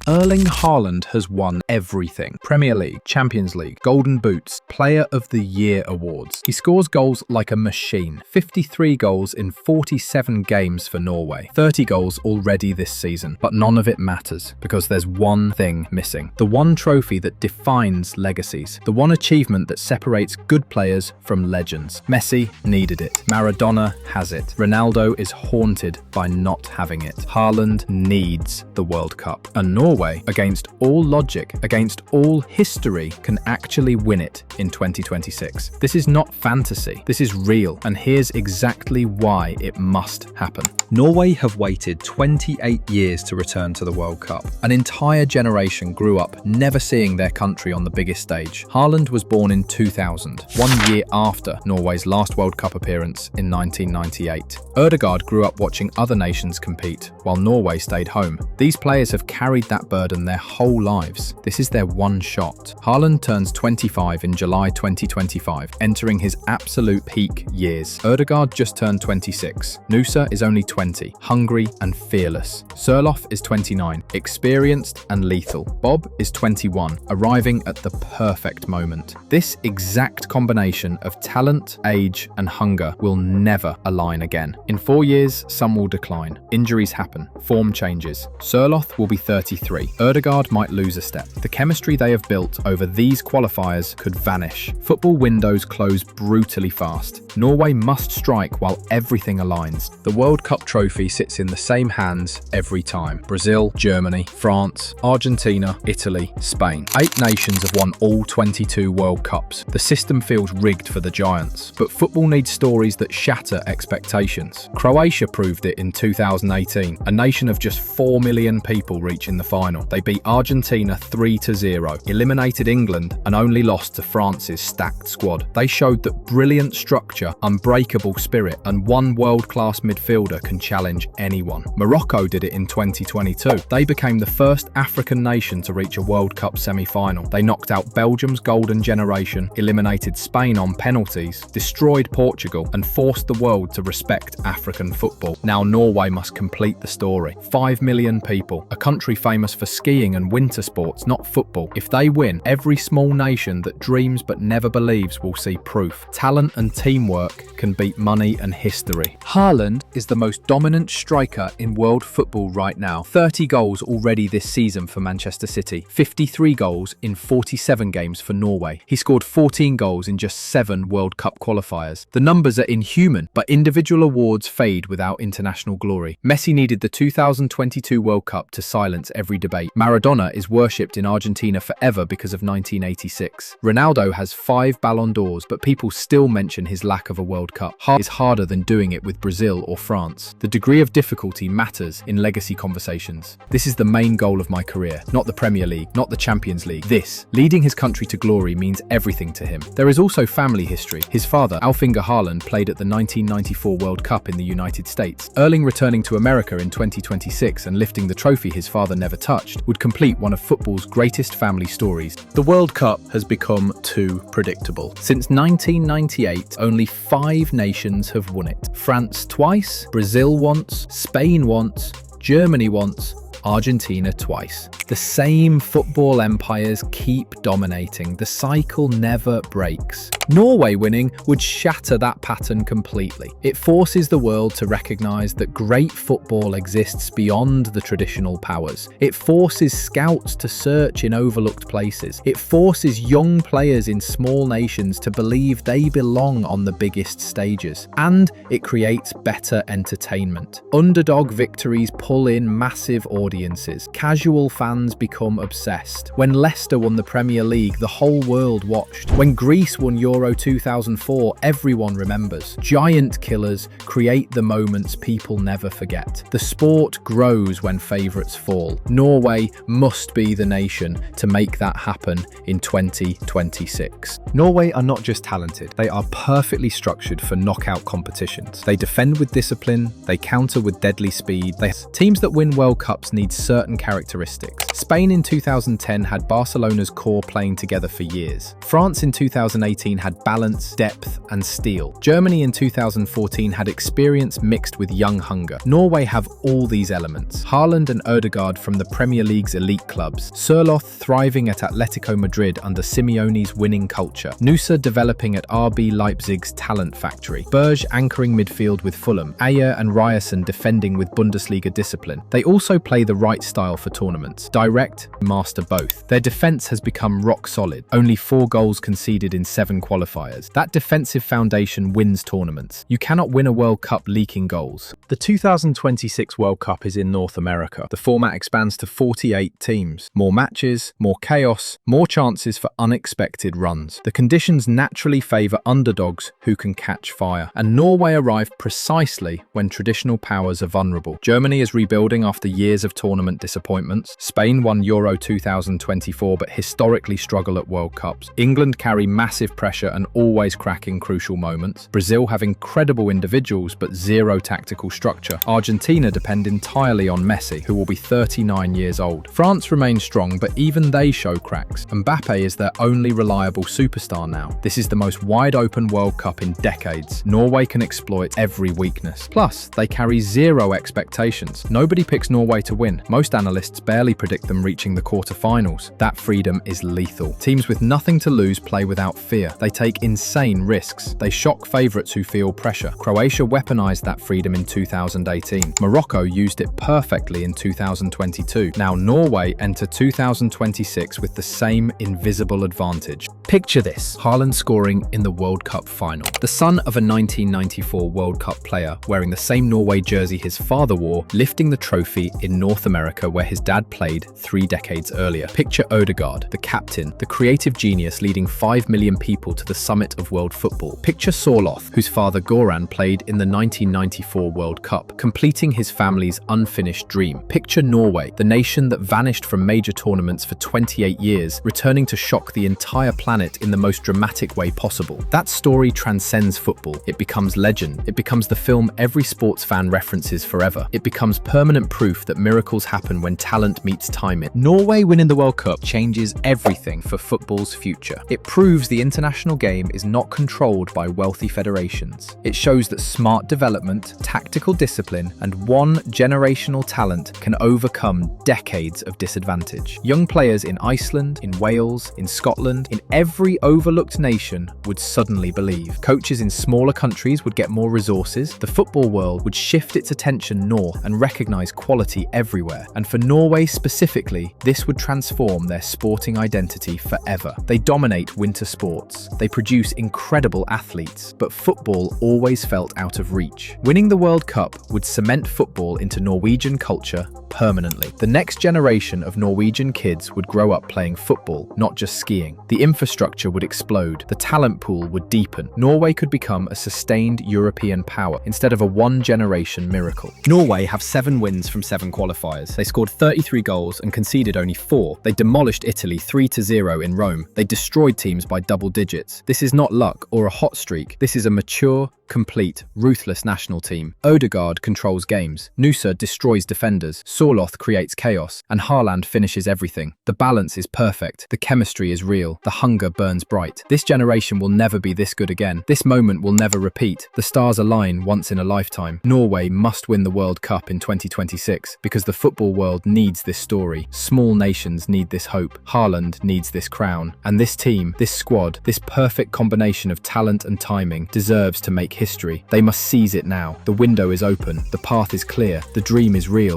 Erling Haaland has won everything. Premier League, Champions League, Golden Boots, Player of the Year awards. He scores goals like a machine. 53 goals in 47 games for Norway. 30 goals already this season. But none of it matters, because there's one thing missing. The one trophy that defines legacies. The one achievement that separates good players from legends. Messi needed it. Maradona has it. Ronaldo is haunted by not having it. Haaland needs the World Cup. And Norway, against all logic, against all history, can actually win it in 2026. This is not fantasy. This is real. And here's exactly why it must happen. Norway have waited 28 years to return to the World Cup. An entire generation grew up never seeing their country on the biggest stage. Haaland was born in 2000, 1 year after Norway's last World Cup appearance in 1998. Ødegaard grew up watching other nations compete, while Norway stayed home. These players have carried that burden their whole lives. This is their one shot. Haaland turns 25 in July 2025, entering his absolute peak years. Ødegaard just turned 26. Nusa is only 20, hungry and fearless. Sørloth is 29, experienced and lethal. Bobb is 21, arriving at the perfect moment. This exact combination of talent, age and hunger will never align again. In 4 years, some will decline. Injuries happen. Form changes. Sørloth will be 33. Ødegaard might lose a step. The chemistry they have built over these qualifiers could vanish. Football windows close brutally fast. Norway must strike while everything aligns. The World Cup trophy sits in the same hands every time. Brazil, Germany, France, Argentina, Italy, Spain. 8 nations have won all 22 World Cups. The system feels rigged for the giants. But football needs stories that shatter expectations. Croatia proved it in 2018, a nation of just 4 million people reaching the final. They beat Argentina 3-0, eliminated England and only lost to France's stacked squad. They showed that brilliant structure, unbreakable spirit and one world-class midfielder can challenge anyone. Morocco did it in 2022. They became the first African nation to reach a World Cup semi-final. They knocked out Belgium's golden generation, eliminated Spain on penalties, destroyed Portugal and forced the world to respect African football. Now Norway must complete the story. 5 million people, a country famous for skiing and winter sports, not football. If they win, every small nation that dreams but never believes will see proof. Talent and teamwork can beat money and history. Haaland is the most dominant striker in world football right now. 30 goals already this season for Manchester City. 53 goals in 47 games for Norway. He scored 14 goals in just 7 World Cup qualifiers. The numbers are inhuman, but individual awards fade without international glory. Messi needed the 2022 World Cup to silence every debate. Maradona is worshipped in Argentina forever because of 1986. Ronaldo has 5 Ballon d'Ors, but people still mention his lack of a World Cup. Is harder than doing it with Brazil or France. The degree of difficulty matters in legacy conversations. This is the main goal of my career, not the Premier League, not the Champions League. This, leading his country to glory, means everything to him. There is also family history. His father, Erling Haaland, played at the 1994 World Cup in the United States. Erling returning to America in 2026 and lifting the trophy his father never touched would complete one of football's greatest family stories. The World Cup has become too predictable. Since 1998, only 5 nations have won it. France twice, Brazil once, Spain once, Germany once, Argentina twice. The same football empires keep dominating. The cycle never breaks. Norway winning would shatter that pattern completely. It forces the world to recognise that great football exists beyond the traditional powers. It forces scouts to search in overlooked places. It forces young players in small nations to believe they belong on the biggest stages. And it creates better entertainment. Underdog victories pull in massive audiences. Casual fans become obsessed. When Leicester won the Premier League, the whole world watched. When Greece won Euro 2004, everyone remembers. Giant killers create the moments people never forget. The sport grows when favourites fall. Norway must be the nation to make that happen in 2026. Norway are not just talented, they are perfectly structured for knockout competitions. They defend with discipline, they counter with deadly speed. Teams that win World Cups needs certain characteristics. Spain in 2010 had Barcelona's core playing together for years. France in 2018 had balance, depth, and steel. Germany in 2014 had experience mixed with young hunger. Norway have all these elements. Haaland and Ødegaard from the Premier League's elite clubs. Sørloth thriving at Atletico Madrid under Simeone's winning culture. Nusa developing at RB Leipzig's talent factory. Berge anchoring midfield with Fulham. Ayer and Ryerson defending with Bundesliga discipline. They also play the right style for tournaments. Direct, master both. Their defense has become rock solid. Only 4 goals conceded in 7 qualifiers. That defensive foundation wins tournaments. You cannot win a World Cup leaking goals. The 2026 World Cup is in North America. The format expands to 48 teams. More matches, more chaos, more chances for unexpected runs. The conditions naturally favour underdogs who can catch fire. And Norway arrived precisely when traditional powers are vulnerable. Germany is rebuilding after years of tournament disappointments. Spain won Euro 2024 but historically struggle at World Cups. England carry massive pressure and always crack in crucial moments. Brazil have incredible individuals but zero tactical structure. Argentina depend entirely on Messi, who will be 39 years old. France remains strong, but even they show cracks. Mbappe is their only reliable superstar now. This is the most wide-open World Cup in decades. Norway can exploit every weakness. Plus, they carry zero expectations. Nobody picks Norway to win. Most analysts barely predict them reaching the quarter-finals. That freedom is lethal. Teams with nothing to lose play without fear. They take insane risks. They shock favourites who feel pressure. Croatia weaponized that freedom in 2018. Morocco used it perfectly in 2022. Now Norway enter 2026 with the same invisible advantage. Picture this: Haaland scoring in the World Cup final. The son of a 1994 World Cup player wearing the same Norway jersey his father wore, lifting the trophy in North America where his dad played 3 decades earlier. Picture Ødegaard, the captain, the creative genius leading 5 million people to the summit of world football. Picture Sørloth, whose father Goran played in the 1994 World Cup, completing his family's unfinished dream. Picture Norway, the nation that vanished from major tournaments for 28 years, returning to shock the entire planet in the most dramatic way possible. That story transcends football. It becomes legend. It becomes the film every sports fan references forever. It becomes permanent proof that miracles happen when talent meets timing. Norway winning the World Cup changes everything for football's future. It proves the international game is not controlled by wealthy federations. It shows that smart development, tactical discipline, and one generational talent can overcome decades of disadvantage. Young players in Iceland, in Wales, in Scotland, in every overlooked nation would suddenly believe. Coaches in smaller countries would get more resources. The football world would shift its attention north and recognise quality everywhere. And for Norway specifically, this would transform their sporting identity forever. They dominate winter sports. They produce incredible athletes, but football always felt out of reach. Winning the World Cup would cement football into Norwegian culture permanently. The next generation of Norwegian kids would grow up playing football, not just skiing. The infrastructure would explode. The talent pool would deepen. Norway could become a sustained European power instead of a one-generation miracle. Norway have 7 wins from 7 qualifiers. They scored 33 goals and conceded only 4. They demolished Italy 3-0 in Rome. They destroyed teams by double digits. This is not luck or a hot streak. This is a mature, complete, ruthless national team. Ødegaard controls games. Nusa destroys defenders. Sørloth creates chaos. And Haaland finishes everything. The balance is perfect. The chemistry is real. The hunger burns bright. This generation will never be this good again. This moment will never repeat. The stars align once in a lifetime. Norway must win the World Cup in 2026 because the football world needs this story. Small nations need this hope. Haaland needs this crown. And this team, this squad, this perfect combination of talent and timing deserves to make history. They must seize it now. The window is open. The path is clear. The dream is real.